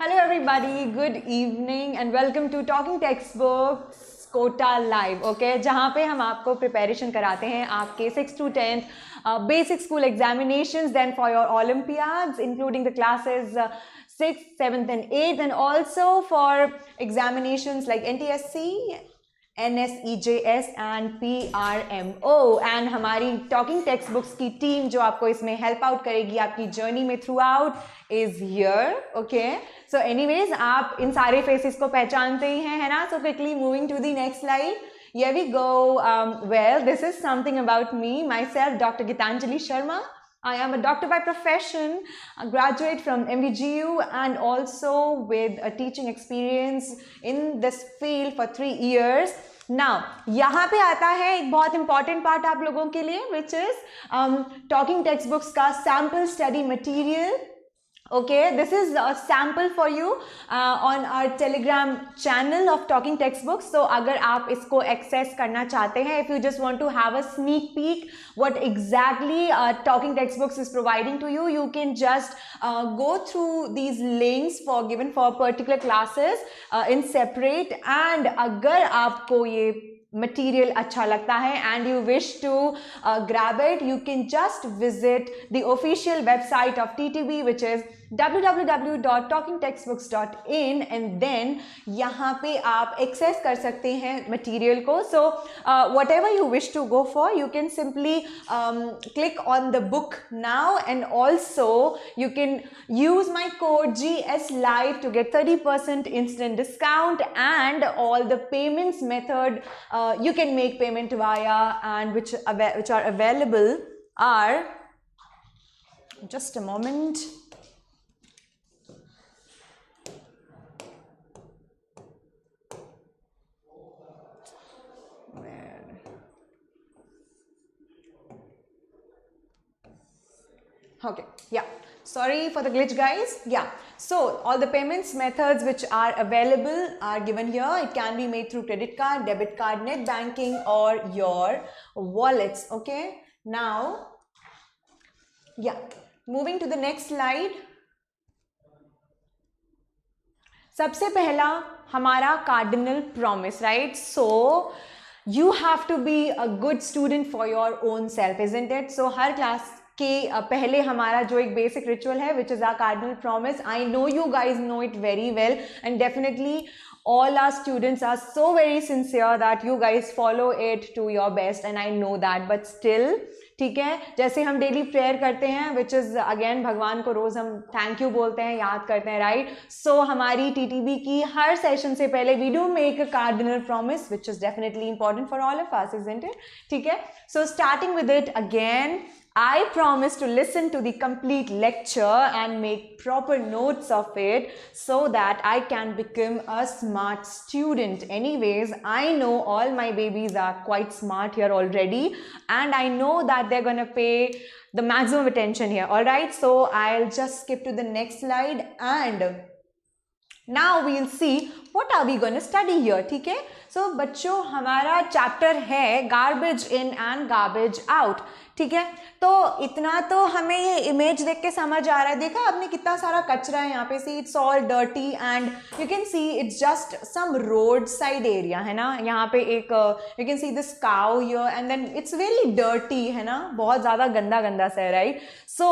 Hello everybody, good evening and welcome to Talking Textbooks Kota live okay जहाँ पे हम आपको प्रिपरेशन कराते हैं आपके 6th to 10th basic school examinations then for your olympiads including the classes 6th, 7th and 8th and also for examinations like NTSC, NSEJS and PRMO and हमारी talking text books की team जो आपको इसमें help out करेगी आपकी journey में through out is here okay so anyways आप इन सारे फेसेस को पहचानते ही हैं है ना so quickly moving to the next slide here we go well this is something about me myself Dr. Geetanjali Sharma. I am a doctor by profession, a graduate from MBGU and also with a teaching experience in this field for 3 years. Now, यहाँ पे आता है एक बहुत important part आप लोगों के लिए which is talking textbooks का sample study material. Okay, this is a sample for you on our Telegram channel of Talking Textbooks. So, अगर आप इसको access करना चाहते हैं, if you just want to have a sneak peek what exactly Talking Textbooks is providing to you, you can just go through these links for given for particular classes in separate. And अगर आपको ये material अच्छा लगता है and you wish to grab it, you can just visit the official website of TTB which is www.talkingtextbooks.in and then यहाँ पे आप access कर सकते हैं material को. So whatever you wish to go for, you can simply click on the book now and also you can use my code GS Live to get 30% instant discount and all the payments method you can make payment via and which are available are just a moment. Okay, yeah, sorry for the glitch guys. Yeah, so all the payments methods which are available are given here. It can be made through credit card, debit card, net banking or your wallets. Okay, now yeah, moving to the next slide. सबसे पहला हमारा cardinal promise, right? So you have to be a good student for your own self, isn't it? So her class के पहले हमारा जो एक basic ritual है which is our cardinal promise. I know you guys know it very well and definitely all our students are so very sincere that you guys follow it to your best and I know that but still ठीक है जैसे हम daily prayer करते हैं which is again भगवान को रोज हम thank you बोलते हैं याद करते हैं राइट सो हमारी टीटीबी की हर सेशन से पहले we do make a cardinal promise which is definitely important for all of us isn't it ठीक है so starting with it again I promise to listen to the complete lecture and make proper notes of it so that I can become a smart student. Anyways, I know all my babies are quite smart here already and I know that they're going to pay the maximum attention here. Alright, so I'll just skip to the next slide and now we'll see what are we going to study here. ठीक है so बच्चों हमारा chapter है garbage in and garbage out ठीक है तो इतना तो हमें ये इमेज देख के समझ आ रहा है देखा आपने कितना सारा कचरा है यहाँ पे see it's all dirty and you can see it's just some road side area है ना यहाँ पे एक you can see this cow here and then it's very dirty है ना बहुत ज़्यादा गंदा गंदा सा है राइट सो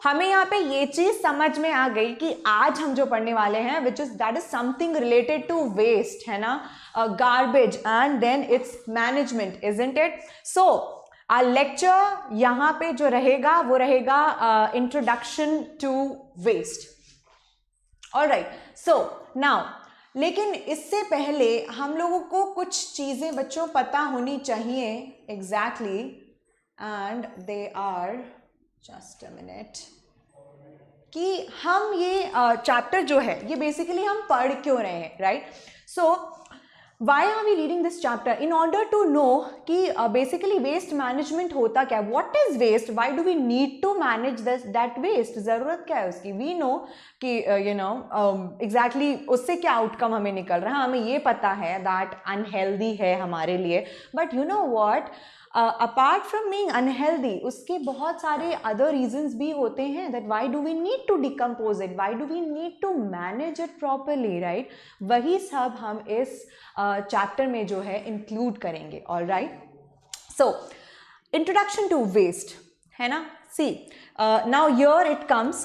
हमें यहाँ पे ये चीज़ समझ में आ गई कि आज हम जो पढ़ने वाले हैं which is that is something related to waste है ना garbage and then its management isn't it so our lecture यहाँ पे जो रहेगा वो रहेगा introduction to waste alright so now लेकिन इससे पहले हम लोगों को कुछ चीज़ें बच्चों पता होनी चाहिए exactly and they are just a minute कि हम ये चैप्टर जो है ये बेसिकली हम पढ़ क्यों रहे हैं right so why are we reading this chapter in order to know कि basically waste management होता क्या what is waste why do we need to manage this that waste ज़रूरत क्या है उसकी we know कि you know exactly उससे क्या outcome हमें निकल रहा है हमें ये पता है that unhealthy है हमारे लिए but you know what apart from being unhealthy उसके बहुत सारे अदर रीजंस भी होते हैं that why do we need to decompose it, why do we need to manage it properly, right? वही सब हम इस चैप्टर में जो है इंक्लूड करेंगे, alright? So introduction to waste, है ना? See now here it comes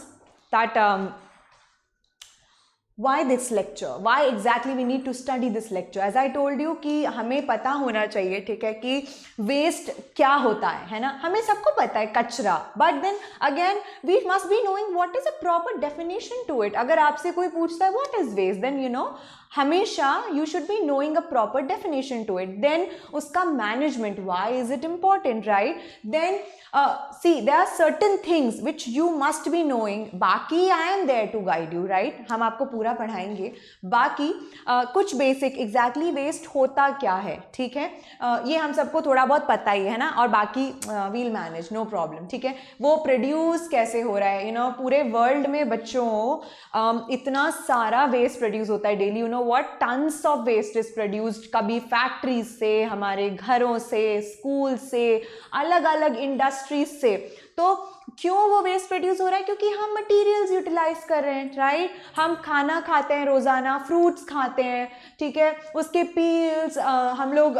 that why this lecture, why exactly we need to study this lecture. As I told you कि हमें पता होना चाहिए, ठीक है, कि वेस्ट क्या होता है ना? हमें सबको पता है कचरा, but then again we must be knowing what is a proper definition to it. अगर आपसे कोई पूछता है what is waste, then you know हमेशा you should be knowing a proper definition to it. Then उसका management, why is it important, right? Then see there are certain things which you must be knowing. बाकी I am there to guide you, right? हम आपको पूरा पढ़ाएंगे. बाकी कुछ basic exactly waste होता क्या है, ठीक है, ये हम सबको थोड़ा बहुत पता ही है ना, और बाकी वील मैनेज, नो प्रॉब्लम, ठीक है. वो प्रोड्यूस कैसे हो रहा है, यू नो, पूरे वर्ल्ड में बच्चों इतना सारा वेस्ट प्रोड्यूस होता है daily. You know what, tons of waste is produced, कभी फैक्ट्रीज से, हमारे घरों से, स्कूल से, अलग अलग इंडस्ट्रीज से. तो क्यों वो वेस्ट प्रोड्यूस हो रहा है? क्योंकि हम मटेरियल्स यूटिलाइज कर रहे हैं, राइट? हम खाना खाते हैं रोजाना, फ्रूट्स खाते हैं, ठीक है, उसके पील्स, हम लोग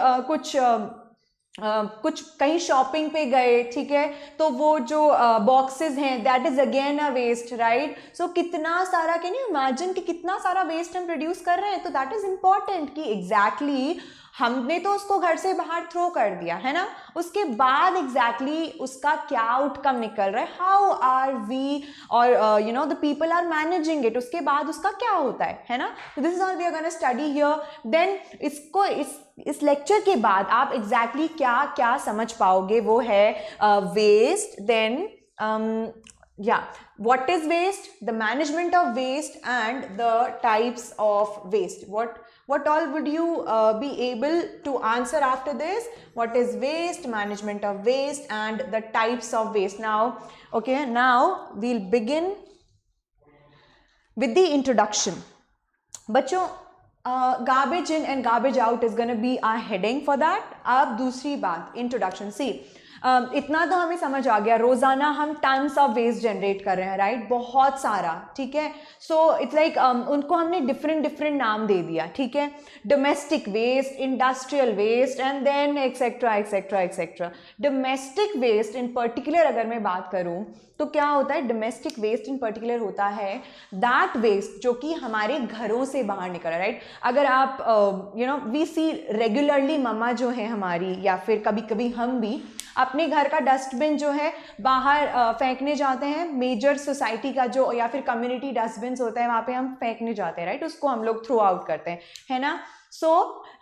कुछ कहीं शॉपिंग पे गए, ठीक है, तो वो जो बॉक्सेस हैं that is again a waste, right? So कितना सारा, कैन यू इमेजिन कि कितना सारा वेस्ट हम प्रोड्यूस कर रहे हैं. तो दैट इज इंपॉर्टेंट कि एग्जैक्टली हमने तो उसको घर से बाहर थ्रो कर दिया है ना, उसके बाद एग्जैक्टली उसका क्या आउटकम निकल रहा है, हाउ आर वी और you know the people are managing it, उसके बाद उसका क्या होता है ना. This is all we are gonna study here. Then इसको इस लेक्चर के बाद आप एग्जैक्टली क्या क्या समझ पाओगे वो है waste. Then yeah, what is waste, the management of waste, and the types of waste. What all would you be able to answer after this? What is waste, management of waste, and the types of waste? Now, okay, now we'll begin with the introduction. बच्चों, garbage in and garbage out is going to be our heading for that. अब दूसरी बात, introduction. See, इतना तो हमें समझ आ गया, रोजाना हम टन्स ऑफ वेस्ट जनरेट कर रहे हैं, राइट? बहुत सारा, ठीक है. सो इट्स लाइक उनको हमने डिफरेंट नाम दे दिया, ठीक है. Domestic waste, industrial waste, and then etcetera etcetera etcetera. Domestic waste in particular अगर मैं बात करूं तो क्या होता है? डोमेस्टिक वेस्ट इन पर्टिकुलर होता है दैट वेस्ट जो कि हमारे घरों से बाहर निकल रहा है, राइट? अगर आप you know we see regularly मम्मा जो है हमारी, या फिर कभी कभी हम भी अपने घर का डस्टबिन जो है बाहर फेंकने जाते हैं. मेजर सोसाइटी का जो या फिर कम्युनिटी डस्टबिन होता है वहाँ पे हम फेंकने जाते हैं, राइट? उसको हम लोग थ्रो आउट करते हैं, है ना. सो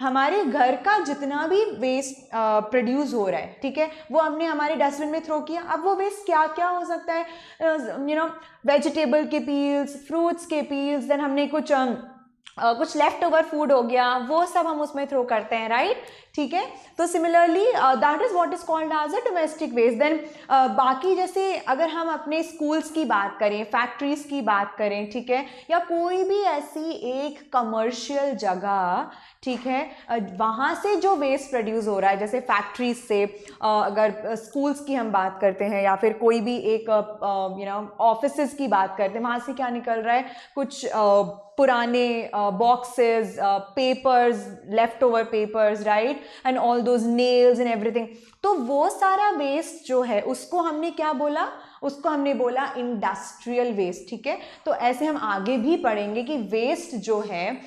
हमारे घर का जितना भी वेस्ट प्रोड्यूस हो रहा है, ठीक है, वो हमने हमारे डस्टबिन में थ्रो किया. अब वो वेस्ट क्या क्या हो सकता है? यू नो, वेजिटेबल के पील्स, फ्रूट्स के पील्स, देन हमने कुछ लेफ्ट ओवर फूड हो गया, वो सब हम उसमें थ्रो करते हैं, राइट? ठीक है. तो similarly that is what is called as a domestic waste. Then बाकी जैसे अगर हम अपने स्कूल्स की बात करें, फैक्ट्रीज की बात करें, ठीक है, या कोई भी ऐसी एक कमर्शियल जगह, ठीक है, वहाँ से जो वेस्ट प्रोड्यूस हो रहा है, जैसे फैक्ट्रीज से, अगर स्कूल्स की हम बात करते हैं, या फिर कोई भी एक यू नो ऑफिसेज की बात करते हैं, वहाँ से क्या निकल रहा है? कुछ पुराने boxes, papers, left over papers, right, and all those nails and everything. तो वो सारा वेस्ट जो है उसको हमने क्या बोला? उसको हमने बोला इंडस्ट्रियल वेस्ट, ठीक है. तो ऐसे हम आगे भी पढ़ेंगे कि वेस्ट जो है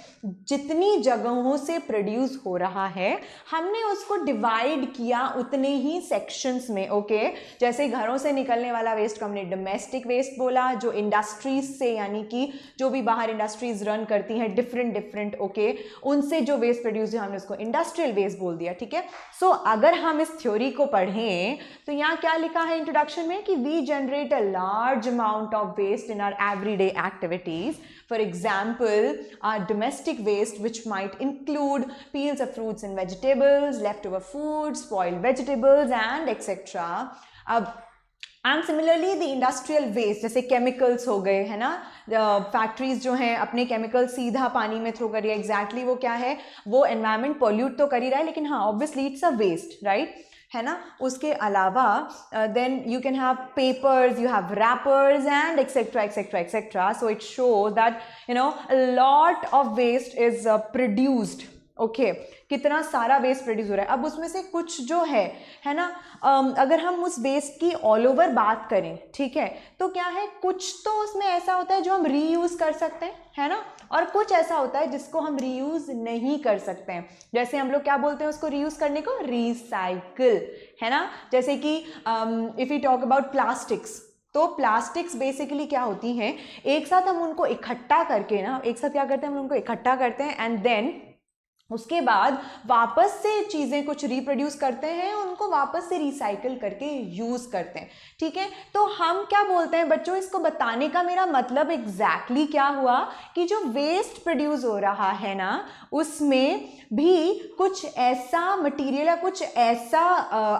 जितनी जगहों से प्रोड्यूस हो रहा है हमने उसको डिवाइड किया उतने ही सेक्शंस में, ओके. जैसे घरों से निकलने वाला वेस्ट को हमने डोमेस्टिक वेस्ट बोला, जो इंडस्ट्रीज से, यानी कि जो भी बाहर इंडस्ट्रीज रन करती हैं डिफरेंट, ओके, उनसे जो वेस्ट प्रोड्यूस है हमने उसको इंडस्ट्रियल वेस्ट बोल दिया, ठीक है. सो अगर हम इस थ्योरी को पढ़ें तो यहाँ क्या लिखा है इंट्रोडक्शन में कि we generate a large amount of waste in our everyday activities. For example, our domestic waste, which might include peels of fruits and vegetables, leftover food, spoiled vegetables, and etc. And similarly the industrial waste, जैसे chemicals हो गए, है ना, factories जो हैं अपने chemical सीधा पानी में थ्रो कर रही है. एग्जैक्टली वो क्या है? वो एनवायरमेंट पोल्यूट तो कर ही रहा है, लेकिन हाँ obviously it's a waste, right, है ना. उसके अलावा then you can have papers, you have wrappers and etcetera etcetera etcetera. So it show that you know a lot of waste is produced. Okay, कितना सारा वेस्ट प्रोड्यूस हो रहा है. अब उसमें से कुछ जो है ना, अगर हम उस वेस्ट की ऑल ओवर बात करें, ठीक है, तो क्या है, कुछ तो उसमें ऐसा होता है जो हम रीयूज़ कर सकते हैं, है ना, और कुछ ऐसा होता है जिसको हम रीयूज़ नहीं कर सकते हैं. जैसे हम लोग क्या बोलते हैं उसको रीयूज़ करने को, रिसाइकिल, है ना. जैसे कि if you talk about plastics, तो प्लास्टिक्स बेसिकली क्या होती हैं, एक साथ हम उनको इकट्ठा करके ना, एक साथ क्या करते हैं, हम उनको इकट्ठा करते हैं एंड देन उसके बाद वापस से चीज़ें कुछ रिप्रोड्यूस करते हैं, उनको वापस से रिसाइकिल करके यूज़ करते हैं. ठीक है, तो हम क्या बोलते हैं बच्चों, इसको बताने का मेरा मतलब एग्जैक्टली क्या हुआ कि जो वेस्ट प्रोड्यूस हो रहा है ना, उसमें भी कुछ ऐसा मटेरियल या कुछ ऐसा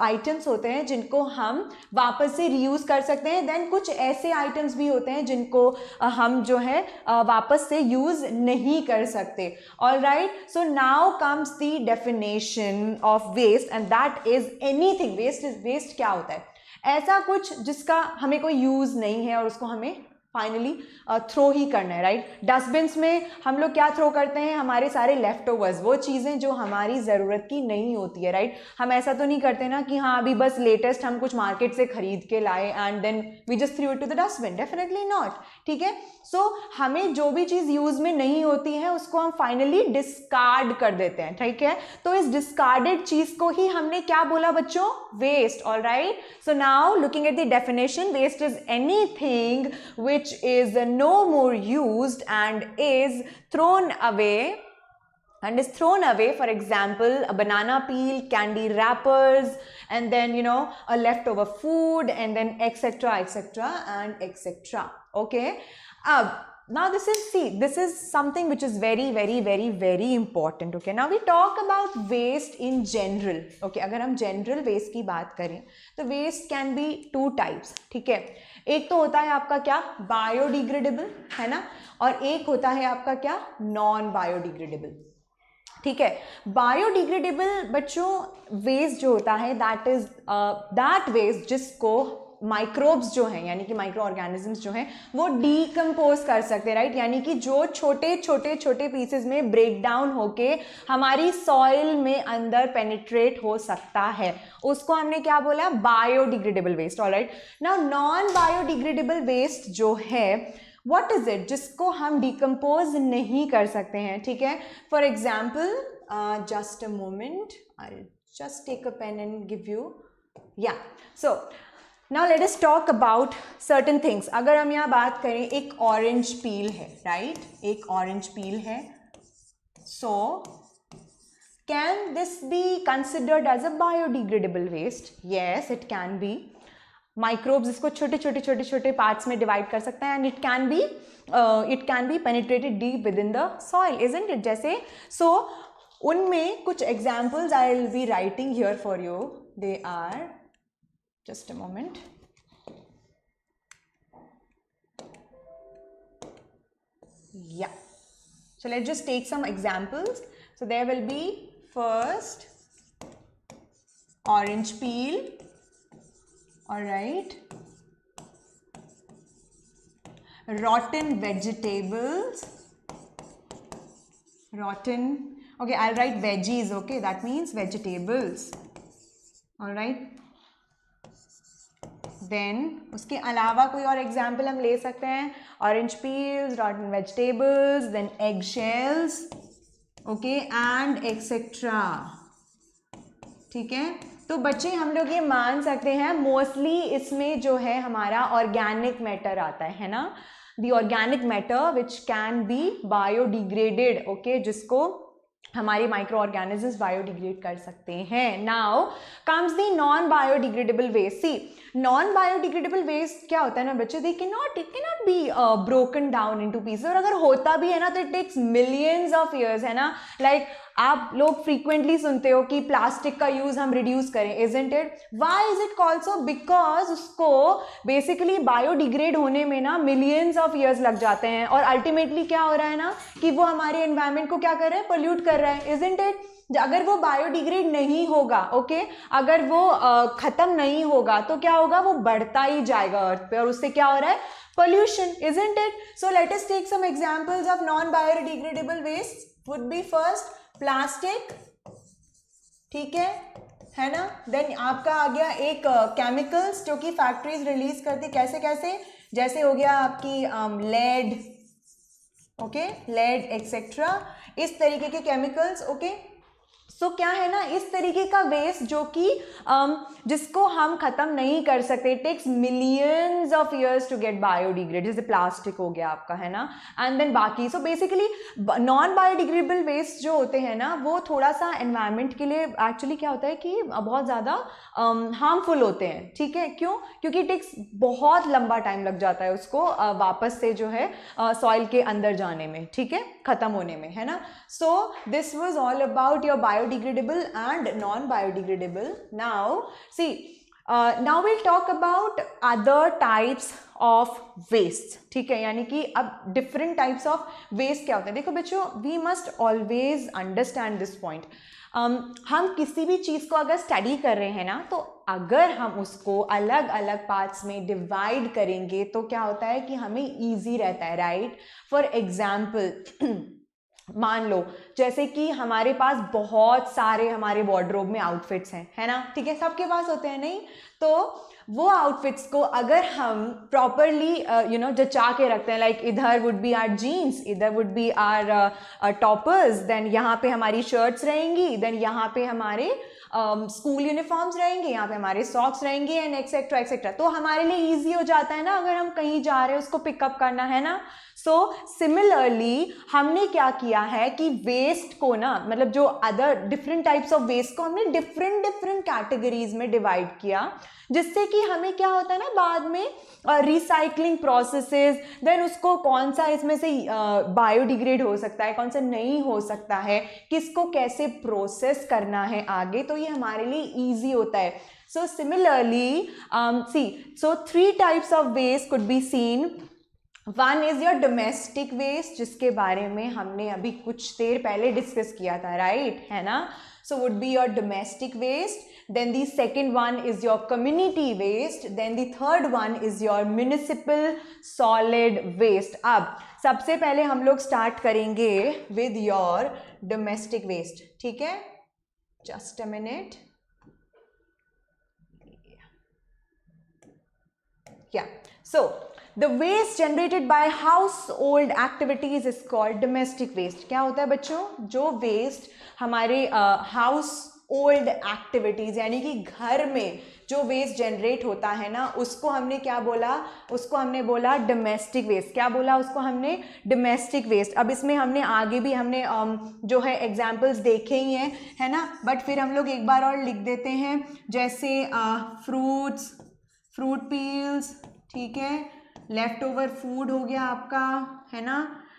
आइटम्स होते हैं जिनको हम वापस से रीयूज़ कर सकते हैं. देन कुछ ऐसे आइटम्स भी होते हैं जिनको हम जो है वापस से यूज़ नहीं कर सकते. Alright, so now comes the definition of waste and that is anything. waste क्या होता है, ऐसा कुछ जिसका हमें कोई यूज नहीं है और उसको हमें फाइनली थ्रो ही करना है. राइट, डस्टबिन्स में हम लोग क्या थ्रो करते हैं, हमारे सारे लेफ्ट ओवर्स, वो चीज़ें जो हमारी ज़रूरत की नहीं होती है. राइट, हम ऐसा तो नहीं करते ना कि हाँ अभी बस लेटेस्ट हम कुछ मार्केट से खरीद के लाए and then we just throw it to the dustbin. Definitely not. ठीक है, सो हमें जो भी चीज़ यूज में नहीं होती है उसको हम फाइनली डिस्कार्ड कर देते हैं. ठीक है, तो इस डिस्कार्डेड चीज़ को ही हमने क्या बोला बच्चों, waste. Alright, so now looking at the definition, waste is anything which is no more used and is thrown away. For example, a banana peel, candy wrappers, and then a leftover food, and then etc etc and etc. Okay, now this is something which is very very very very important. Okay, now we talk about waste in general. Okay, अगर हम general waste की बात करें तो waste can be two types. ठीक है, एक तो होता है आपका क्या, बायोडिग्रेडेबल, है ना, और एक होता है आपका क्या, नॉन बायोडिग्रेडेबल. ठीक है, बायोडिग्रेडेबल बच्चों वेस्ट जो होता है दैट इज दैट वेस्ट जिसको माइक्रोब्स जो हैं यानी कि माइक्रो ऑर्गेनिजम्स जो हैं वो डीकम्पोज कर सकते हैं. राइट, यानी कि जो छोटे छोटे छोटे पीसेस में ब्रेक डाउन होके हमारी सॉइल में अंदर पेनिट्रेट हो सकता है, उसको हमने क्या बोला, biodegradable waste. Alright, now non biodegradable waste जो है व्हाट इज इट, जिसको हम डिकम्पोज नहीं कर सकते हैं. ठीक है, for example, just a moment, I just take a pen and give you, या so now let us talk about certain things. अगर हम यहाँ बात करें, एक ऑरेंज पील है. राइट, एक ऑरेंज पील है. So can this be considered as a biodegradable waste? Yes, it can be. Microbes इसको छोटे छोटे छोटे छोटे पार्ट्स में डिवाइड कर सकते हैं and it can be penetrated deep within the soil, isn't it. जैसे सो उनमें कुछ examples I will be writing here for you. They are, just a moment. Yeah, so let's just take some examples. So there will be first orange peel. All right, rotten vegetables, rotten, okay, I'll write veggies. Okay, that means vegetables. All right, then उसके अलावा कोई और example हम ले सकते हैं, orange peels, rotten vegetables, then egg shells, okay, and etcetera. ठीक है, तो बच्चे हम लोग ये मान सकते हैं मोस्टली इसमें जो है हमारा ऑर्गेनिक मैटर आता है ना, the organic matter which can be biodegraded. Okay, जिसको हमारी माइक्रो ऑर्गेनिजम्स बायोडिग्रेड कर सकते हैं. Now comes the non biodegradable waste. See, नॉन बायोडिग्रेडेबल वेस्ट क्या होता है ना बच्चे, it cannot be broken down into pieces, और अगर होता भी है ना तो it takes millions of years, है ना. लाइक आप लोग फ्रीक्वेंटली सुनते हो कि प्लास्टिक का यूज हम रिड्यूस करें, isn't it? Why is it called so? Because उसको बेसिकली बायोडिग्रेड होने में ना मिलियंस ऑफ ईयर्स लग जाते हैं, और अल्टीमेटली क्या हो रहा है ना कि वो हमारे एनवायरमेंट को क्या कर रहा है, पोल्यूट कर रहा है, इजंट इट? अगर वो बायोडिग्रेड नहीं होगा, ओके, अगर वो खत्म नहीं होगा तो क्या होगा, वो बढ़ता ही जाएगा अर्थ पे, और उससे क्या हो रहा है, pollution, isn't it? So let us take some examples of non biodegradable waste. Would be first plastic, ठीक है ना? देन आपका आ गया एक केमिकल्स जो कि फैक्ट्रीज रिलीज करती, कैसे कैसे, जैसे हो गया आपकी लेड, ओके, लेड एक्सेट्रा, इस तरीके के केमिकल्स, ओके. सो क्या है ना, इस तरीके का वेस्ट जो कि जिसको हम खत्म नहीं कर सकते, it takes millions of years to get biodegrade, जैसे प्लास्टिक हो गया आपका, है ना, एंड देन बाकी. So basically non biodegradable waste जो होते हैं ना, वो थोड़ा सा एनवायरनमेंट के लिए एक्चुअली क्या होता है कि बहुत ज़्यादा हार्मफुल होते हैं, ठीक है? क्यों? क्योंकि टेक्स बहुत लंबा टाइम लग जाता है उसको वापस से जो है सॉइल के अंदर जाने में, ठीक है, खत्म होने में, है ना. So this was all about your biodegradable and non-biodegradable. Now, see, now we'll talk about other types of waste. ठीक है, यानी कि अब different types of waste क्या होते हैं. देखो बच्चों, we must always understand this point. हम किसी भी चीज़ को अगर स्टडी कर रहे हैं ना, तो अगर हम उसको अलग अलग पार्ट्स में डिवाइड करेंगे तो क्या होता है कि हमें ईजी रहता है, राइट? फॉर एग्जाम्पल, मान लो जैसे कि हमारे पास बहुत सारे हमारे वार्डरोब में आउटफिट्स हैं, है ना, ठीक है, सबके पास होते हैं, नहीं? तो वो आउटफिट्स को अगर हम प्रॉपरली जचा के रखते हैं, लाइक इधर वुड बी आर जीन्स, इधर would be our toppers, then यहाँ पे हमारी शर्ट्स रहेंगी, देन यहाँ पे हमारे स्कूल यूनिफॉर्म्स रहेंगे, यहाँ पे हमारे सॉक्स रहेंगे, एंड एक्सेट्रा एक्सेट्रा. तो हमारे लिए ईजी हो जाता है ना, अगर हम कहीं जा रहे हैं उसको पिकअप करना, है ना. सो सिमिलरली हमने क्या किया है कि वेस्ट को ना, मतलब जो other different types of waste को हमने डिफरेंट डिफरेंट कैटेगरीज में डिवाइड किया, जिससे कि हमें क्या होता है ना बाद में रिसाइकलिंग प्रोसेसेस, देन उसको कौन सा इसमें से बायोडिग्रेड हो सकता है, कौन सा नहीं हो सकता है, किसको कैसे प्रोसेस करना है आगे, तो ये हमारे लिए ईजी होता है. So similarly so 3 types of waste could be seen. One is your domestic waste, जिसके बारे में हमने अभी कुछ देर पहले डिस्कस किया था, राइट, है ना. So would be your domestic waste. Then the second one is your community waste. Then the third one is your municipal solid waste. अब सबसे पहले हम लोग स्टार्ट करेंगे विद योर डोमेस्टिक वेस्ट, ठीक है. Just a minute. Yeah, so the waste generated by household activities is called domestic waste. क्या होता है बच्चों? जो waste हमारे household activities यानी कि घर में जो वेस्ट जनरेट होता है ना, उसको हमने क्या बोला? उसको हमने बोला डोमेस्टिक वेस्ट. क्या बोला उसको हमने? Domestic waste. अब इसमें हमने आगे भी हमने जो है एग्जाम्पल्स देखे ही हैं, है ना, बट फिर हम लोग एक बार और लिख देते हैं, जैसे फ्रूट्स, फ्रूट पील्स, ठीक है, लेफ्ट ओवर फूड हो गया आपका, है ना,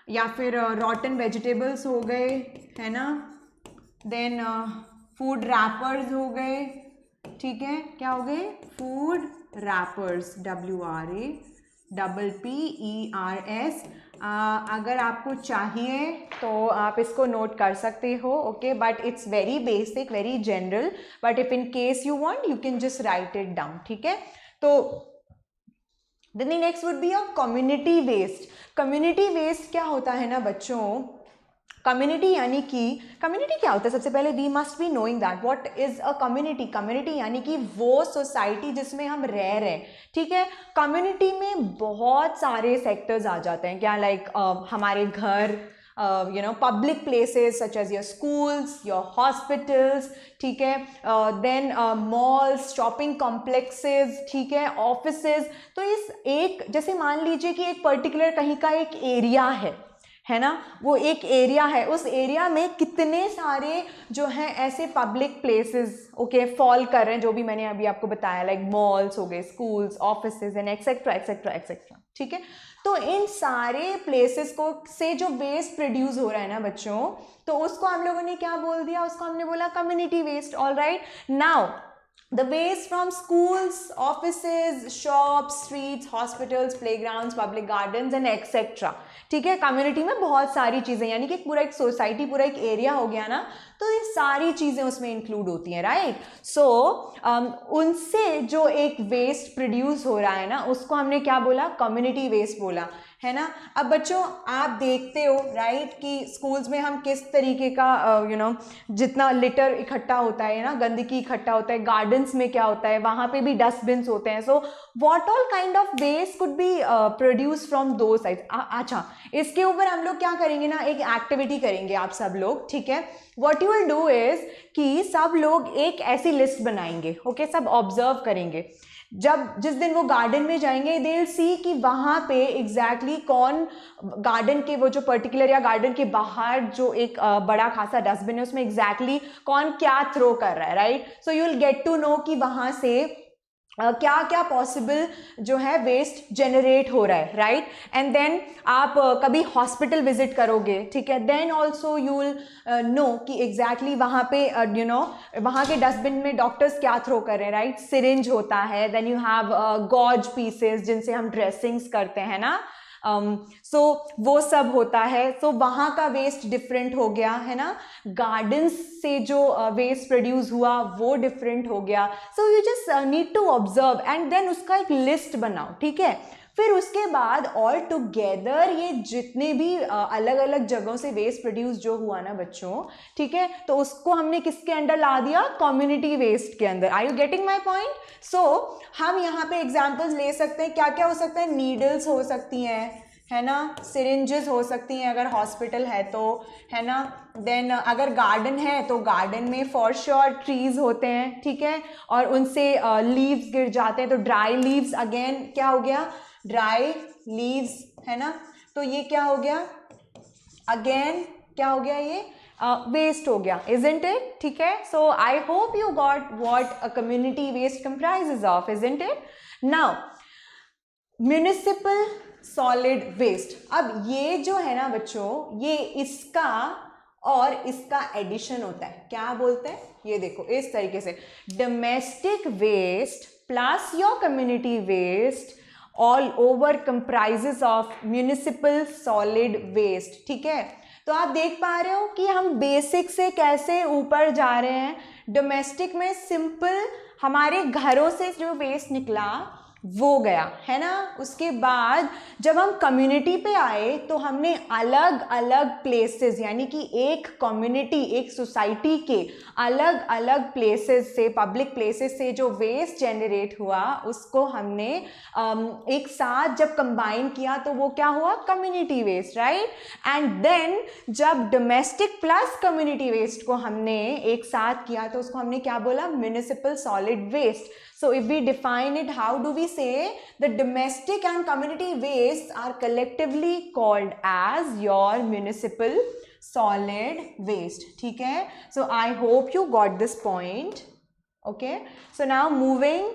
या फिर रॉटन वेजिटेबल्स हो गए, है ना, देन फूड रैपर्स हो गए, ठीक है, क्या हो गए? Food rappers, WRAPPERS. अगर आपको चाहिए तो आप इसको नोट कर सकते हो, okay, but it's very basic, very general, but if in case you want you can just write it down, ठीक है. तो then the next would be a community waste. community waste क्या होता है ना बच्चों? कम्युनिटी यानी कि कम्युनिटी क्या होता है? सबसे पहले we must be knowing that what is a community. Community यानी कि वो सोसाइटी जिसमें हम रह रहे हैं, ठीक है. कम्युनिटी में बहुत सारे सेक्टर्स आ जाते हैं, क्या, लाइक हमारे घर, public places such as your schools, your hospitals, ठीक है, then malls, shopping complexes, ठीक है, offices. तो इस एक, जैसे मान लीजिए कि एक पर्टिकुलर कहीं का एक एरिया है है ना, वो एक एरिया है, उस एरिया में कितने सारे जो हैं ऐसे पब्लिक प्लेसेस ओके फॉल कर रहे हैं, जो भी मैंने अभी आपको बताया, लाइक मॉल्स हो गए, schools, offices and etcetera etcetera etcetera, ठीक है। तो इन सारे प्लेसेस को से जो वेस्ट प्रोड्यूस हो रहा है ना बच्चों, तो उसको हम लोगों ने क्या बोल दिया, उसको हमने बोला community waste. All right, now the waste from schools, offices, shops, streets, hospitals, playgrounds, public gardens and etc. ठीक है, कम्युनिटी में बहुत सारी चीज़ें, यानी कि पूरा एक सोसाइटी, पूरा एक एरिया हो गया ना, तो ये सारी चीज़ें उसमें इंक्लूड होती हैं, राइट। सो उनसे जो एक वेस्ट प्रोड्यूस हो रहा है ना, उसको हमने क्या बोला, कम्युनिटी वेस्ट बोला, है ना। अब बच्चों आप देखते हो राइट कि स्कूल्स में हम किस तरीके का जितना लिटर इकट्ठा होता है ना, गंदगी इकट्ठा होता है, गार्डन्स में क्या होता है, वहाँ पे भी डस्टबिन्स होते हैं। So what all kind of waste could be produce from दो साइड्स। अच्छा, इसके ऊपर हम लोग क्या करेंगे ना, एक एक्टिविटी करेंगे आप सब लोग, ठीक है। What you will do is कि सब लोग एक ऐसी लिस्ट बनाएंगे, ओके सब ऑब्जर्व करेंगे। जब जिस दिन वो गार्डन में जाएंगे, दे विल सी कि वहाँ पे एग्जैक्टली कौन गार्डन के वो जो पर्टिकुलर या गार्डन के बाहर जो एक बड़ा खासा डस्टबिन है उसमें एग्जैक्टली कौन क्या थ्रो कर रहा है, right. So you will get to know कि वहाँ से क्या क्या पॉसिबल जो है वेस्ट जनरेट हो रहा है, राइट। एंड देन आप कभी हॉस्पिटल विजिट करोगे, ठीक है, then also you will know कि एग्जैक्टली वहाँ पे वहाँ के डस्टबिन में डॉक्टर्स क्या थ्रो कर रहे हैं, राइट। सिरिंज होता है, then you have gauze pieces जिनसे हम ड्रेसिंग्स करते हैं ना, सो वो सब होता है। सो वहाँ का वेस्ट डिफरेंट हो गया, है ना। गार्डन्स से जो वेस्ट प्रोड्यूस हुआ वो डिफरेंट हो गया। So you just need to observe and then उसका एक लिस्ट बनाओ, ठीक है। फिर उसके बाद ऑल टुगेदर ये जितने भी अलग अलग जगहों से वेस्ट प्रोड्यूस जो हुआ ना बच्चों, ठीक है, तो उसको हमने किसके अंडर ला दिया, कम्युनिटी वेस्ट के अंदर। Are you getting my point. So हम यहाँ पे एग्जाम्पल्स ले सकते हैं, क्या क्या हो सकता है, नीडल्स हो सकती हैं, है ना, सिरिंजेस हो सकती हैं अगर हॉस्पिटल है तो, है ना। देन अगर गार्डन है तो गार्डन में फॉर श्योर ट्रीज होते हैं, ठीक है, और उनसे लीव्स गिर जाते हैं, तो ड्राई लीव्स, अगेन क्या हो गया, ड्राई लीव्स, है ना। तो ये क्या हो गया, अगेन क्या हो गया, ये वेस्ट हो गया, इजंट इट, ठीक है। So I hope you got what a community waste comprises of, isn't it. Now municipal solid waste, अब ये जो है ना बच्चों, ये इसका और इसका एडिशन होता है, क्या बोलते हैं, ये देखो इस तरीके से, domestic waste plus your community waste all over comprises of municipal solid waste, ठीक है। तो आप देख पा रहे हो कि हम बेसिक से कैसे ऊपर जा रहे हैं। डोमेस्टिक में सिंपल हमारे घरों से जो वेस्ट निकला वो गया, है ना। उसके बाद जब हम कम्युनिटी पे आए तो हमने अलग अलग प्लेसेस, यानी कि एक कम्युनिटी, एक सोसाइटी के अलग अलग प्लेसेस से, पब्लिक प्लेसेस से जो वेस्ट जनरेट हुआ उसको हमने एक साथ जब कंबाइन किया तो वो क्या हुआ, community waste, right. And then जब डोमेस्टिक प्लस कम्युनिटी वेस्ट को हमने एक साथ किया तो उसको हमने क्या बोला, municipal solid waste. So if we define it, how do we say the domestic and community waste are collectively called as your municipal solid waste, ठीक है। So I hope you got this point, okay। So now moving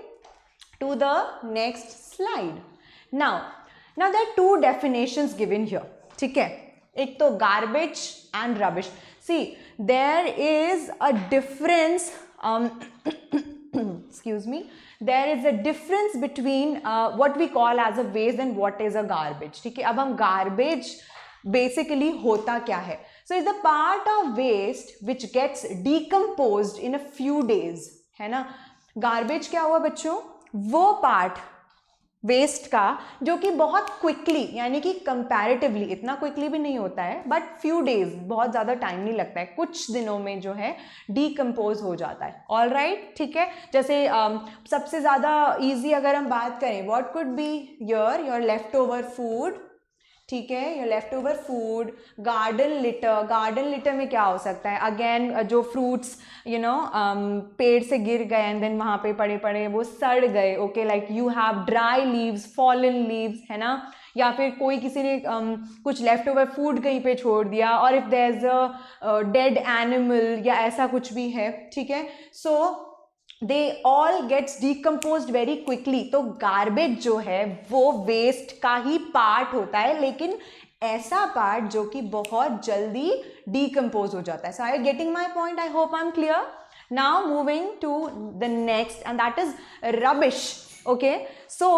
to the next slide. Now there are two definitions given here, ठीक है। एक तो garbage and rubbish. See, there is a difference excuse me, there is a difference between what we call as a waste and what is a garbage, ठीक है। अब हम garbage basically होता क्या है, so it's the part of waste which gets decomposed in a few days, है ना। garbage क्या हुआ बच्चों, वो पार्ट वेस्ट का जो कि बहुत क्विकली, यानी कि कंपैरेटिवली इतना क्विकली भी नहीं होता है, बट फ्यू डेज, बहुत ज़्यादा टाइम नहीं लगता है, कुछ दिनों में जो है डीकम्पोज हो जाता है। ऑल राइट, ठीक है। जैसे सबसे ज़्यादा ईजी अगर हम बात करें, what could be your left over food, ठीक है, your left over food, garden litre, garden litre में क्या हो सकता है, अगेन जो फ्रूट्स पेड़ से गिर गए एंड देन वहाँ पे पड़े पड़े वो सड़ गए, okay, like you have dry leaves, fallen leaves, है ना, या फिर कोई किसी ने कुछ लेफ्ट ओवर फूड कहीं पे छोड़ दिया, और if there is a dead animal या ऐसा कुछ भी है, ठीक है, so they all gets decomposed very quickly. तो गार्बेज जो है वो वेस्ट का ही पार्ट होता है, लेकिन ऐसा पार्ट जो कि बहुत जल्दी डिकम्पोज हो जाता है। So I are getting my point, I hope I am clear. Now moving to the next and that is rubbish, okay. So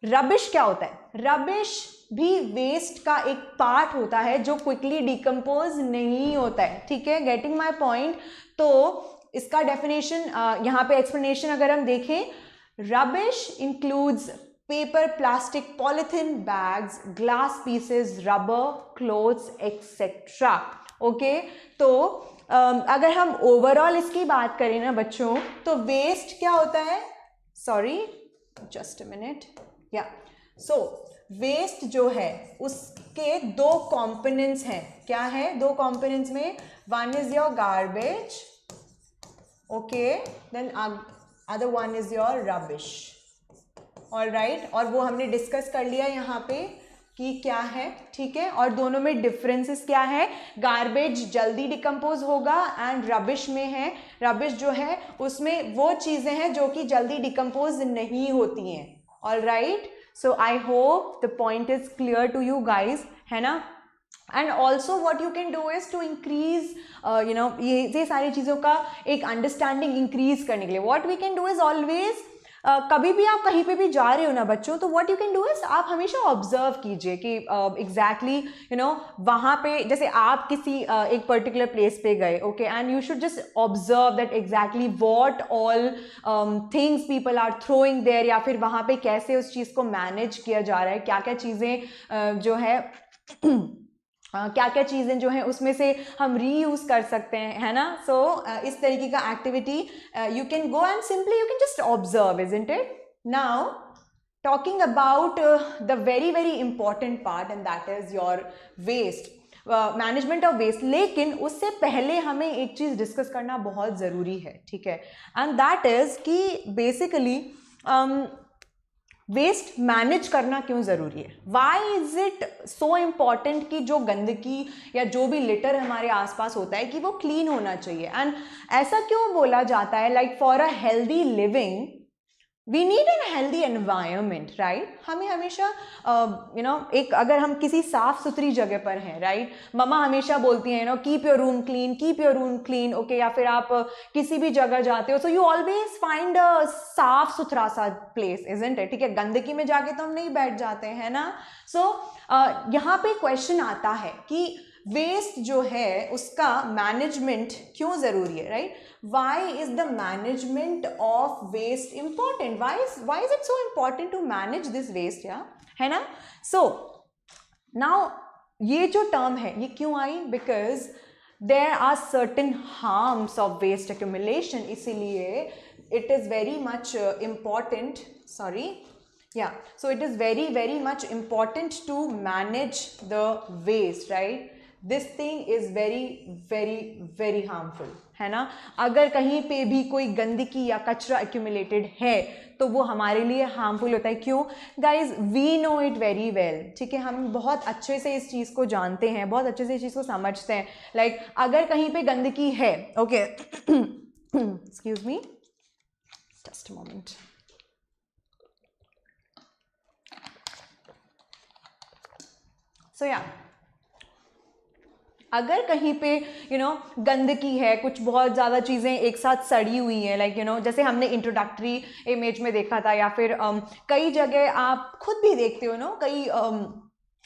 rubbish क्या होता है? रबिश भी वेस्ट का एक पार्ट होता है जो क्विकली डिकम्पोज नहीं होता है, ठीक है, गेटिंग माई पॉइंट। तो इसका डेफिनेशन यहाँ पे एक्सप्लेनेशन अगर हम देखें, rubbish includes paper, plastic, polythene bags, glass pieces, rubber, clothes etcetera, okay. तो अगर हम ओवरऑल इसकी बात करें ना बच्चों, तो वेस्ट क्या होता है, सॉरी जस्ट अ मिनट, या सो वेस्ट जो है उसके दो कंपोनेंट्स हैं, क्या है दो कंपोनेंट्स में, one is your garbage, okay, then other one is your rubbish, all right, और वो हमने डिस्कस कर लिया यहाँ पे कि क्या है, ठीक है, और दोनों में डिफरेंसेस क्या है, गार्बेज जल्दी डिकम्पोज होगा एंड रबिश में है, रबिश जो है उसमें वो चीजें हैं जो कि जल्दी डिकम्पोज नहीं होती हैं, all right. So I hope the point is clear to you guys, है ना। And also what you can do is to increase ये सारी चीज़ों का एक अंडरस्टैंडिंग इंक्रीज करने के लिए what we can do is always, कभी भी आप कहीं पे भी जा रहे हो ना बच्चों, तो what you can do is आप हमेशा ऑब्जर्व कीजिए कि एग्जैक्टली वहाँ पे जैसे आप किसी एक पर्टिकुलर प्लेस पे गए, okay, and you should just observe that exactly what all things people are throwing there, या फिर वहाँ पे कैसे उस चीज़ को मैनेज किया जा रहा है, क्या क्या चीज़ें जो है क्या क्या चीज़ें जो हैं उसमें से हम रीयूज़ कर सकते हैं, है ना। सो इस तरीके का activity you can go and simply you can just observe, isn't it. Now talking about the very very important part and that is your waste, management of waste. लेकिन उससे पहले हमें एक चीज़ डिस्कस करना बहुत ज़रूरी है, ठीक है, एंड दैट इज़ कि बेसिकली वेस्ट मैनेज करना क्यों ज़रूरी है, why is it so important कि जो गंदगी या जो भी लिटर हमारे आसपास होता है कि वो क्लीन होना चाहिए। एंड ऐसा क्यों बोला जाता है, like for a healthy living we need an healthy environment, right. हमें हमेशा एक अगर हम किसी साफ सुथरी जगह पर हैं, राइट, मम्मा हमेशा बोलती हैं keep your room clean, keep your room clean, okay, या फिर आप किसी भी जगह जाते हो so you always find a साफ सुथरा सा प्लेस, इजंट इट, ठीक है, गंदगी में जाके तो हम नहीं बैठ जाते हैं ना। सो यहाँ पे क्वेश्चन आता है कि वेस्ट जो है उसका मैनेजमेंट क्यों ज़रूरी है, right. Why is the management of waste important? Why is it so important to manage this waste, yeah, है ना। So now ये जो term है ये क्यों आई, because there are certain harms of waste accumulation, इसीलिए it is very much important, sorry, yeah, so it is very very much important to manage the waste, right. This thing is very very very harmful, है ना। अगर कहीं पे भी कोई गंदगी या कचरा एक्यूमुलेटेड है तो वो हमारे लिए हार्मफुल होता है। क्यों guys, we know it very well, ठीक है, हम बहुत अच्छे से इस चीज़ को जानते हैं, बहुत अच्छे से इस चीज़ को समझते हैं। लाइक अगर कहीं पे गंदगी है, okay, excuse me just a moment, so या अगर कहीं पे गंदगी है, कुछ बहुत ज़्यादा चीज़ें एक साथ सड़ी हुई हैं, लाइक जैसे हमने इंट्रोडक्टरी इमेज में देखा था, या फिर कई जगह आप खुद भी देखते हो कई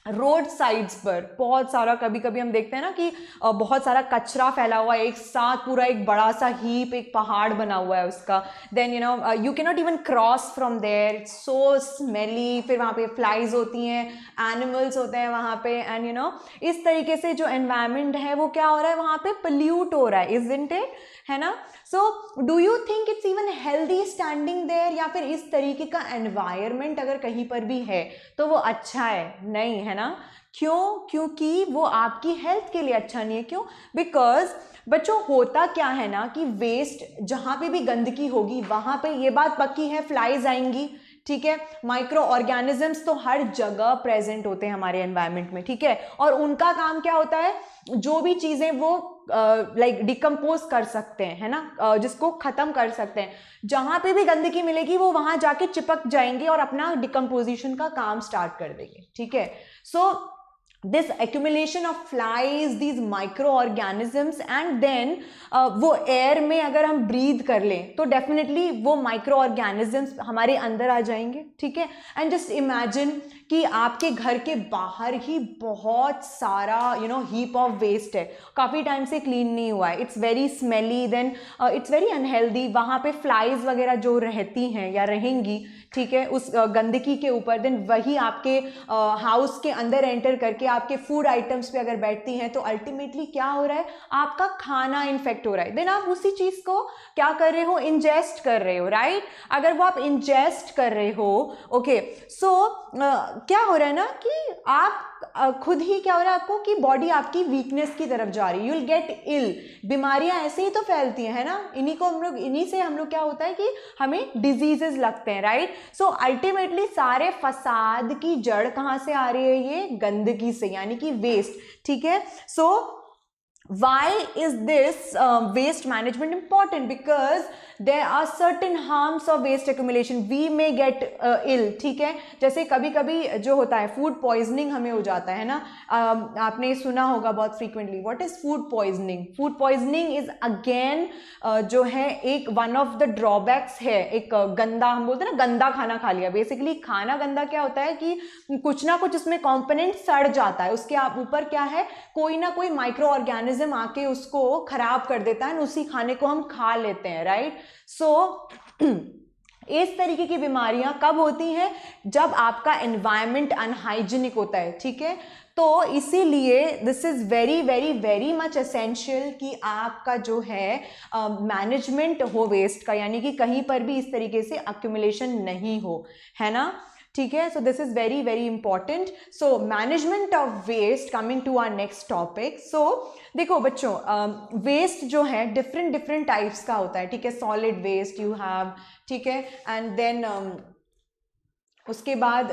रोड साइड्स पर बहुत सारा, कभी कभी हम देखते हैं ना कि बहुत सारा कचरा फैला हुआ है एक साथ, पूरा एक बड़ा सा हीप, एक पहाड़ बना हुआ है उसका, then you can not even cross from there, it's so smelly, फिर वहाँ पे फ्लाइज होती हैं, एनिमल्स होते हैं वहाँ पे, एंड इस तरीके से जो एनवायरनमेंट है वो क्या हो रहा है, वहाँ पे पोल्यूट हो रहा है, इजंट इट, है ना। So do you think it's even healthy standing there, या फिर इस तरीके का एनवायरनमेंट अगर कहीं पर भी है तो वो अच्छा है, नहीं, है ना। क्यों? क्योंकि वो आपकी हेल्थ के लिए अच्छा नहीं है। क्यों? बिकॉज बच्चों होता क्या है ना कि वेस्ट, जहां पे भी गंदगी होगी वहां पे ये बात पक्की है फ्लाइज आएंगी, ठीक है। माइक्रो ऑर्गेनिजम्स तो हर जगह प्रेजेंट होते हैं हमारे एनवायरनमेंट में, ठीक है। और उनका काम क्या होता है, जो भी चीजें वो लाइक डिकम्पोज कर सकते हैं, है ना, जिसको खत्म कर सकते हैं, जहां पे भी गंदगी मिलेगी वो वहां जाके चिपक जाएंगे और अपना डिकम्पोजिशन का काम स्टार्ट कर देंगे, ठीक है। सो this accumulation of flies, these microorganisms, and then वो एयर में अगर हम ब्रीद कर लें तो डेफिनेटली वो माइक्रो ऑर्गेनिजम्स हमारे अंदर आ जाएंगे, ठीक है। एंड जस्ट इमेजिन कि आपके घर के बाहर ही बहुत सारा हीप ऑफ वेस्ट है, काफ़ी टाइम से क्लीन नहीं हुआ है, it's very smelly, then it's very unhealthy, वहाँ पे फ्लाइज वगैरह जो रहती हैं या रहेंगी, ठीक है, उस गंदगी के ऊपर, देन वही आपके हाउस के अंदर एंटर करके आपके फूड आइटम्स पे अगर बैठती हैं तो अल्टीमेटली क्या हो रहा है, आपका खाना इन्फेक्ट हो रहा है। देन आप उसी चीज को क्या कर रहे हो, इंजेस्ट कर रहे हो, राइट। अगर वो आप इंजेस्ट कर रहे हो, ओके, सो क्या हो रहा है ना कि आप खुद ही क्या हो रहा है आपको कि बॉडी आपकी वीकनेस की तरफ जा रही है, यू विल गेट इल। बीमारियां ऐसे ही तो फैलती हैं, है ना, इन्हीं से हम लोग क्या होता है कि हमें डिजीजेस लगते हैं, राइट। सो अल्टीमेटली सारे फसाद की जड़ कहां से आ रही है, ये गंदगी से, यानी कि वेस्ट, ठीक है। सो why is this waste management important? Because there are certain harms of waste accumulation, we may get ill, ठीक है। जैसे कभी कभी जो होता है फूड पॉइजनिंग हमें हो जाता है ना, आपने सुना होगा बहुत frequently, what is food poisoning. Food poisoning is again जो है एक वन ऑफ द ड्रॉबैक्स है, एक गंदा, हम बोलते हैं ना गंदा खाना खा लिया, बेसिकली खाना गंदा क्या होता है कि कुछ ना कुछ उसमें कंपोनेंट सड़ जाता है, उसके ऊपर क्या है, कोई ना कोई माइक्रो ऑर्गेनिज्म आके उसको खराब कर देता है, उसी खाने को हम खा लेते हैं, राइट। सो इस तरीके की बीमारियां कब होती हैं, जब आपका एनवायरनमेंट अनहाइजीनिक होता है, ठीक है। तो इसीलिए this is very very very much essential कि आपका जो है मैनेजमेंट हो वेस्ट का, यानी कि कहीं पर भी इस तरीके से अक्यूमुलेशन नहीं हो, है ना, ठीक है। So this is very very important. So management of waste, coming to our next topic. So देखो बच्चों, वेस्ट जो है डिफरेंट डिफरेंट टाइप्स का होता है, ठीक है। सॉलिड वेस्ट यू हैव, ठीक है, एंड देन उसके बाद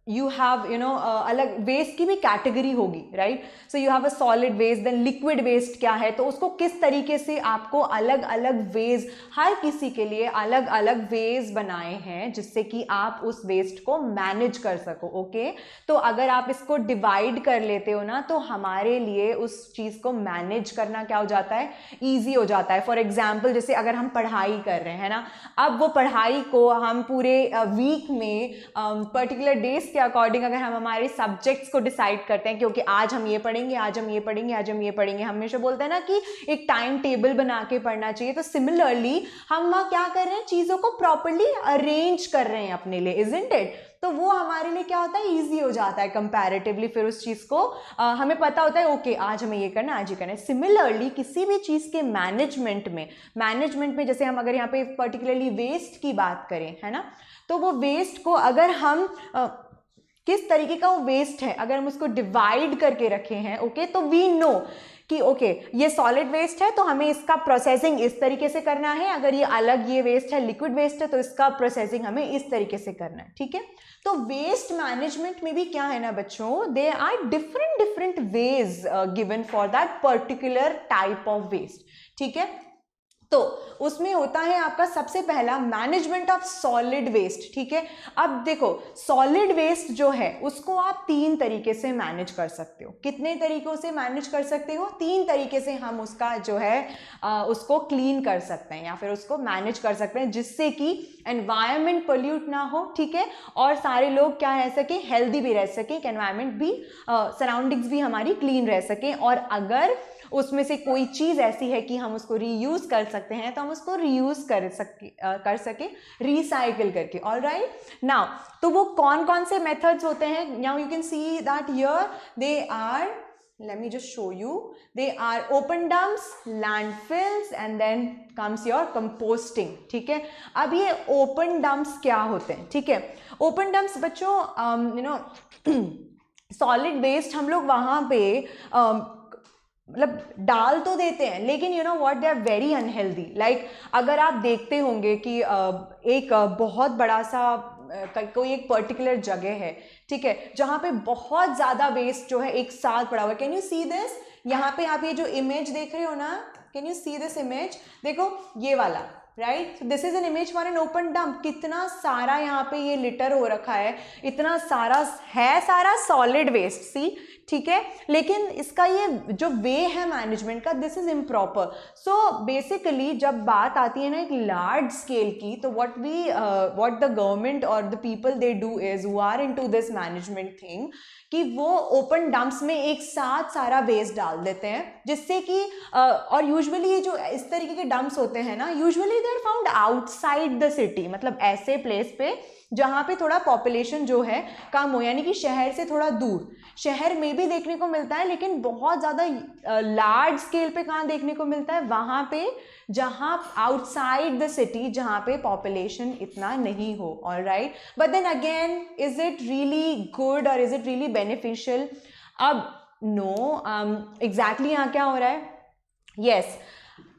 यू हैव अलग वेस्ट की भी कैटेगरी होगी, right. So you have a solid waste, then liquid waste क्या है, तो उसको किस तरीके से आपको अलग अलग वेज, हर किसी के लिए अलग अलग वेज बनाए हैं जिससे कि आप उस वेस्ट को मैनेज कर सको, ओके। तो अगर आप इसको डिवाइड कर लेते हो ना तो हमारे लिए उस चीज को मैनेज करना क्या हो जाता है, ईजी हो जाता है। फॉर एग्जाम्पल जैसे अगर हम पढ़ाई कर रहे हैं ना, अब वो पढ़ाई को हम पूरे वीक में पर्टिकुलर डेज के अकॉर्डिंग अगर हम हमारे सब्जेक्ट्स को डिसाइड करते हैं, क्योंकि आज हम ये पढ़ेंगे, आज हम ये पढ़ेंगे, आज हम ये पढ़ेंगे, हमेशा बोलते हैं ना कि एक टाइम टेबल बना के पढ़ना चाहिए। तो सिमिलरली हम वहाँ क्या कर रहे हैं, चीजों को प्रॉपर्ली अरेंज कर रहे हैं अपने लिए, इजंट इट। तो वो हमारे लिए क्या होता है, इजी हो जाता है कंपैरेटिवली, फिर उस चीज को हमें पता होता है, ओके आज हमें ये करना है, आज ये करना है। सिमिलरली किसी भी चीज के मैनेजमेंट में जैसे हम अगर यहाँ पे पर्टिकुलरली वेस्ट की बात करें, है ना, तो वो वेस्ट को अगर हम किस तरीके का वो वेस्ट है, अगर हम उसको डिवाइड करके रखे हैं, ओके, तो वी नो कि ओके ये सॉलिड वेस्ट है तो हमें इसका प्रोसेसिंग इस तरीके से करना है, अगर ये अलग ये वेस्ट है, लिक्विड वेस्ट है, तो इसका प्रोसेसिंग हमें इस तरीके से करना है, ठीक है। तो वेस्ट मैनेजमेंट में भी क्या है ना बच्चों, they are different different ways given for that particular type of waste, ठीक है। तो उसमें होता है आपका सबसे पहला मैनेजमेंट ऑफ सॉलिड वेस्ट, ठीक है। अब देखो सॉलिड वेस्ट जो है उसको आप तीन तरीके से मैनेज कर सकते हो। कितने तरीकों से मैनेज कर सकते हो, तीन तरीके से हम उसका जो है उसको क्लीन कर सकते हैं या फिर उसको मैनेज कर सकते हैं, जिससे कि एनवायरनमेंट पोल्यूट ना हो, ठीक है, और सारे लोग क्या रह सके, हेल्दी भी रह सके, एनवायरनमेंट भी सराउंडिंग्स भी हमारी क्लीन रह सके। और अगर उसमें से कोई चीज ऐसी है कि हम उसको रीयूज कर सकते हैं तो हम उसको रीयूज कर सके रिसाइकिल करके, ऑलराइट। नाउ तो वो कौन कौन से मेथड्स होते हैं, now you can see that here they are, let me just show you, they are open dumps, landfills and then comes your composting, ठीक है। अब ये open dumps क्या होते हैं, ठीक है। open dumps बच्चों सॉलिड वेस्ट हम लोग वहाँ पे मतलब डाल तो देते हैं, लेकिन you know what, they are very unhealthy. Like अगर आप देखते होंगे कि एक बहुत बड़ा सा कोई एक पर्टिकुलर जगह है, ठीक है, जहाँ पे बहुत ज़्यादा वेस्ट जो है एक साथ पड़ा हुआ है। Can you see this? यहाँ पे आप ये जो इमेज देख रहे हो ना, can you see this image? देखो ये वाला, right? This is an image for an open dump. कितना सारा यहाँ पे ये लिटर हो रखा है, इतना सारा है, सारा सॉलिड वेस्ट, सी, ठीक है। लेकिन इसका ये जो वे है मैनेजमेंट का, this is improper. So basically जब बात आती है ना एक लार्ज स्केल की, तो व्हाट द गवर्नमेंट और the people they do is who are into this management thing, कि वो ओपन डंप्स में एक साथ सारा वेस्ट डाल देते हैं, जिससे कि और यूजुअली ये जो इस तरीके के डंप्स होते हैं ना, usually they are found outside the city, मतलब ऐसे प्लेस पे जहाँ पे थोड़ा पॉपुलेशन जो है कम हो, यानी कि शहर से थोड़ा दूर। शहर में भी देखने को मिलता है, लेकिन बहुत ज़्यादा लार्ज स्केल पे कहाँ देखने को मिलता है? वहाँ पे जहाँ आउटसाइड द सिटी, जहाँ पे पॉपुलेशन इतना नहीं हो। Alright, but then again, is it really good और इज इट रियली बेनिफिशियल? अब नो, एग्जैक्टली यहाँ क्या हो रहा है? यस,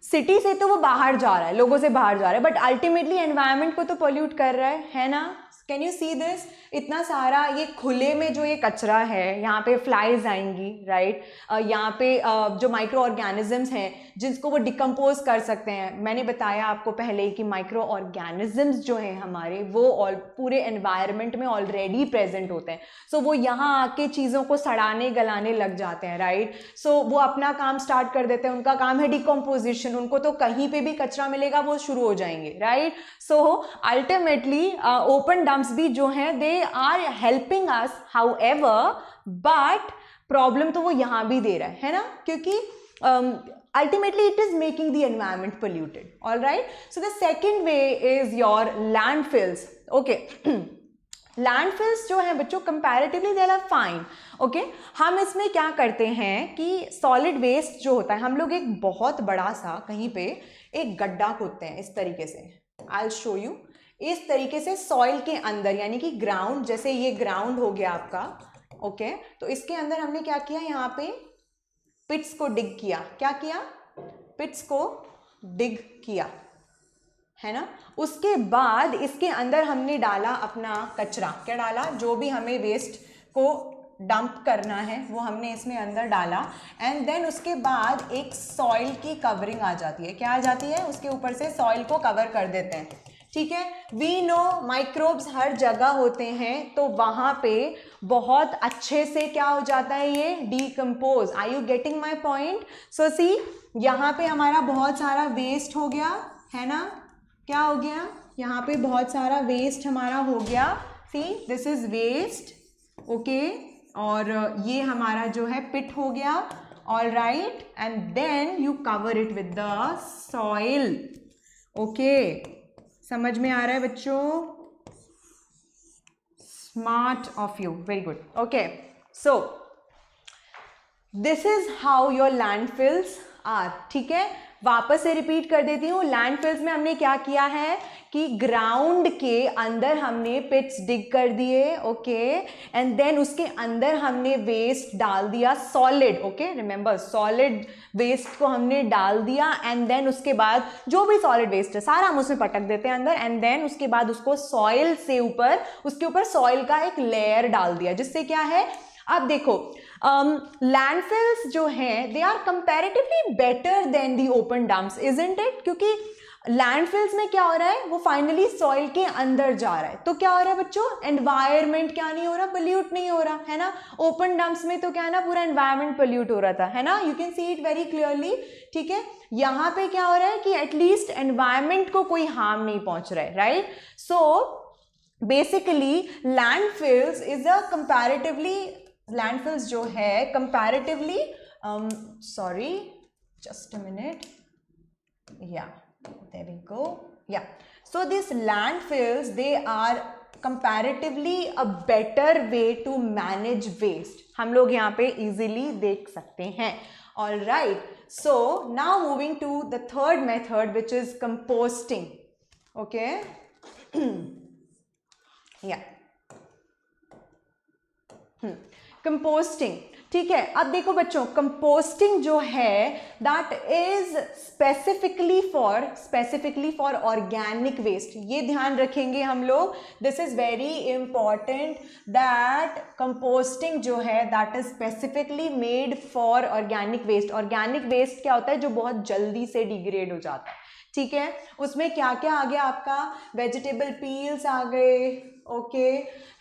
सिटी से तो वो बाहर जा रहा है, लोगों से बाहर जा रहा है, बट अल्टीमेटली एनवायरनमेंट को तो पोल्यूट कर रहा है ना? Can you see this? इतना सारा ये खुले में जो ये कचरा है, यहाँ पे फ्लाइज आएंगी, राइट? यहाँ पे जो माइक्रो ऑर्गेनिजम्स हैं जिसको वो डिकम्पोज कर सकते हैं। मैंने बताया आपको पहले ही कि माइक्रो ऑर्गेनिजम्स जो हैं हमारे, वो पूरे एनवायरनमेंट में ऑलरेडी प्रेजेंट होते हैं। सो वो यहाँ आके चीज़ों को सड़ाने गलाने लग जाते हैं, राइट? सो वो अपना काम स्टार्ट कर देते हैं, उनका काम है डिकम्पोजिशन, उनको तो कहीं पे भी कचरा मिलेगा वो शुरू हो जाएंगे, right? So ultimately open dumps भी जो हैं they are helping us, however, but problem तो वो यहाँ भी दे रहा है ना, क्योंकि ultimately it is making the environment polluted. All right, so the second way is your landfills. Okay. Landfills जो है बच्चों comparatively they are fine. Okay, हम इसमें क्या करते हैं कि सॉलिड वेस्ट जो होता है, हम लोग एक बहुत बड़ा सा कहीं पे एक गड्ढा खोदते हैं इस तरीके से। I will show you. इस तरीके से सॉइल के अंदर, यानी कि ग्राउंड, जैसे ये ग्राउंड हो गया आपका, ओके, तो इसके अंदर हमने क्या किया, यहाँ पे पिट्स को डिग किया। क्या किया? पिट्स को डिग किया, है ना? उसके बाद इसके अंदर हमने डाला अपना कचरा। क्या डाला? जो भी हमें वेस्ट को डंप करना है वो हमने इसमें अंदर डाला। एंड देन उसके बाद एक सॉइल की कवरिंग आ जाती है। क्या आ जाती है? उसके ऊपर से सॉइल को कवर कर देते हैं, ठीक है। वी नो माइक्रोब्स हर जगह होते हैं, तो वहाँ पे बहुत अच्छे से क्या हो जाता है, ये decompose. Are you getting my point? So see, यहाँ पे हमारा बहुत सारा वेस्ट हो गया, है ना? क्या हो गया? यहाँ पे बहुत सारा वेस्ट हमारा हो गया। See, this is waste, okay, और ये हमारा जो है पिट हो गया। All right, and then you cover it with the soil. Okay, समझ में आ रहा है बच्चों? Smart of you, very good. Okay, so this is how your landfills are, ठीक है। वापस से रिपीट कर देती हूँ। लैंडफिल्स में हमने क्या किया है कि ग्राउंड के अंदर हमने पिट्स डिग कर दिए, ओके, एंड देन उसके अंदर हमने वेस्ट डाल दिया, solid, okay, remember solid waste को हमने डाल दिया। एंड देन उसके बाद जो भी सॉलिड वेस्ट है सारा हम उसमें पटक देते हैं अंदर। एंड देन उसके बाद उसको सॉइल से ऊपर, उसके ऊपर सॉइल का एक लेयर डाल दिया, जिससे क्या है, अब देखो लैंडफिल्स जो हैं they are comparatively better than the open dumps, isn't it? क्योंकि लैंडफिल्स में क्या हो रहा है, वो फाइनली सॉइल के अंदर जा रहा है, तो क्या हो रहा है बच्चों, एनवायरनमेंट क्या नहीं हो रहा, पोल्यूट नहीं हो रहा, है ना। ओपन डंप्स में तो क्या है ना, पूरा एनवायरनमेंट पोल्यूट हो रहा था, है ना। You can see it very clearly, ठीक है। यहाँ पे क्या हो रहा है कि एटलीस्ट एनवायरनमेंट को कोई हार्म नहीं पहुंच रहा है, right. So basically landfills is a comparatively, landfills जो है comparatively, sorry just a minute, या there we go, yeah, so these landfills, they are comparatively a better way to manage waste, हम लोग यहाँ पे easily देख सकते हैं। all right, so now moving to the third method, which is composting, okay. yeah, composting, ठीक है। अब देखो बच्चों, कंपोस्टिंग जो है that is specifically for organic waste. ये ध्यान रखेंगे हम लोग, this is very important that composting जो है that is specifically made for organic waste. Organic waste क्या होता है? जो बहुत जल्दी से डिग्रेड हो जाता है, ठीक है। उसमें क्या क्या आ गया आपका? वेजिटेबल पील्स आ गए, ओके,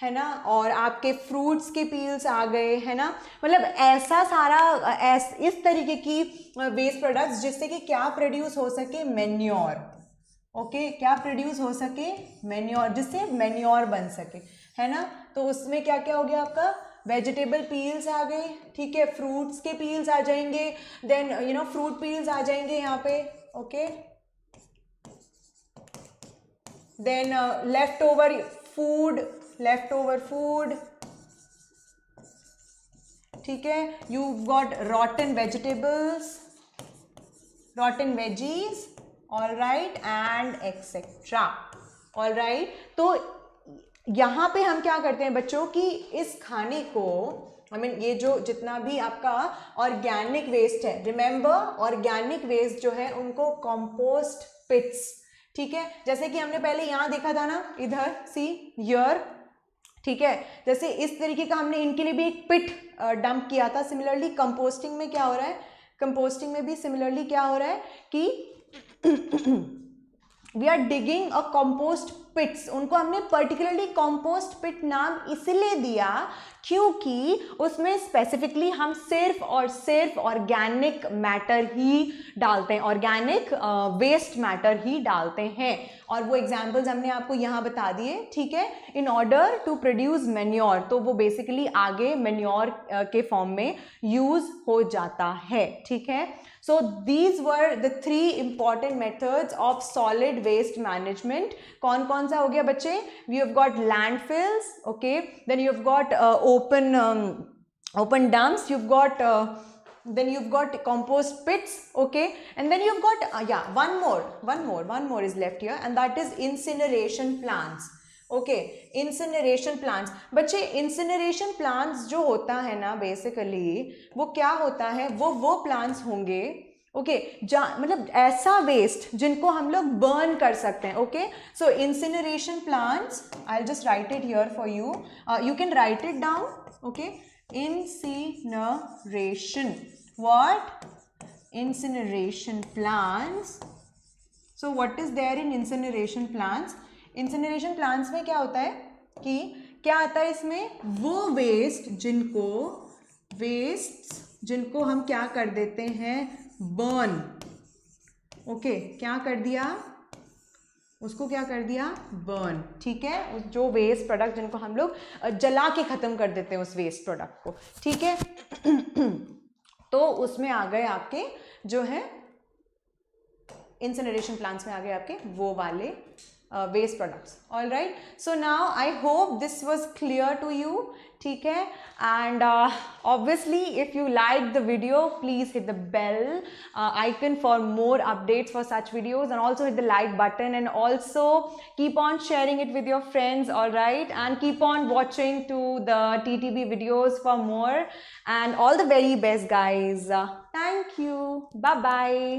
है ना, और आपके फ्रूट्स के पील्स आ गए, है ना। मतलब ऐसा सारा इस तरीके की वेस्ट प्रोडक्ट्स जिससे कि क्या प्रोड्यूस हो सके? मैन्योर, ओके, क्या प्रोड्यूस हो सके? मैन्योर, जिससे मैन्योर बन सके, है ना। तो उसमें क्या क्या हो गया आपका? वेजिटेबल पील्स आ गए, ठीक है, फ्रूट्स के पील्स आ जाएंगे, देन फ्रूट पील्स आ जाएंगे यहाँ पे, ओके, then leftover food, ठीक है, you've got rotten vegetables, rotten veggies, all right, and etc, all right। तो यहाँ पे हम क्या करते हैं बच्चों कि इस खाने को ये जो जितना भी आपका ऑर्गेनिक वेस्ट है, रिमेंबर ऑर्गेनिक वेस्ट जो है उनको कंपोस्ट पिट्स, ठीक है, जैसे कि हमने पहले यहाँ देखा था ना, इधर सी हियर, ठीक है, जैसे इस तरीके का हमने इनके लिए भी एक पिट डंप किया था। सिमिलरली कंपोस्टिंग में क्या हो रहा है? कंपोस्टिंग में भी सिमिलरली क्या हो रहा है कि we are digging a compost pits. उनको हमने पर्टिकुलरली कंपोस्ट पिट नाम इसलिए दिया क्योंकि उसमें स्पेसिफिकली हम सिर्फ और सिर्फ ऑर्गेनिक मैटर ही डालते हैं, ऑर्गेनिक वेस्ट मैटर ही डालते हैं। और वो एग्जांपल्स हमने आपको यहाँ बता दिए, ठीक है, in order to produce manure. तो वो बेसिकली आगे मैन्योर के फॉर्म में यूज हो जाता है, ठीक है। So these were the 3 important methods of solid waste management. कौन कौन सा हो गया बच्चे? We have got landfills, okay, then you have got open dumps, you've got then you've got compost pits, okay, and then you've got yeah, one more is left here, and that is incineration plants, okay, incineration plants. बच्चे incineration plants जो होता है ना basically वो क्या होता है? वो प्लांट्स होंगे, ओके, मतलब ऐसा वेस्ट जिनको हम लोग बर्न कर सकते हैं, okay. So incineration plants, I will just write it here for you, you can write it down, okay. Incineration, what? Incineration plants. So what is there in incineration plants? Incineration plants में क्या होता है कि क्या आता है इसमें? वो वेस्ट जिनको हम क्या कर देते हैं? बर्न, ओके, क्या कर दिया? उसको क्या कर दिया? बर्न, ठीक है, जो वेस्ट प्रोडक्ट जिनको हम लोग जला के खत्म कर देते हैं उस वेस्ट प्रोडक्ट को, ठीक है। तो उसमें आ गए आपके जो है इंसिनरेशन प्लांट्स में आ गए आपके वो वाले waste products, all right। So now I hope this was clear to you, ठीक है, and obviously if you like the video please hit the bell icon for more updates for such videos, and also hit the like button, and also keep on sharing it with your friends, all right, and keep on watching to the TTB videos for more, and all the very best guys, thank you, bye bye।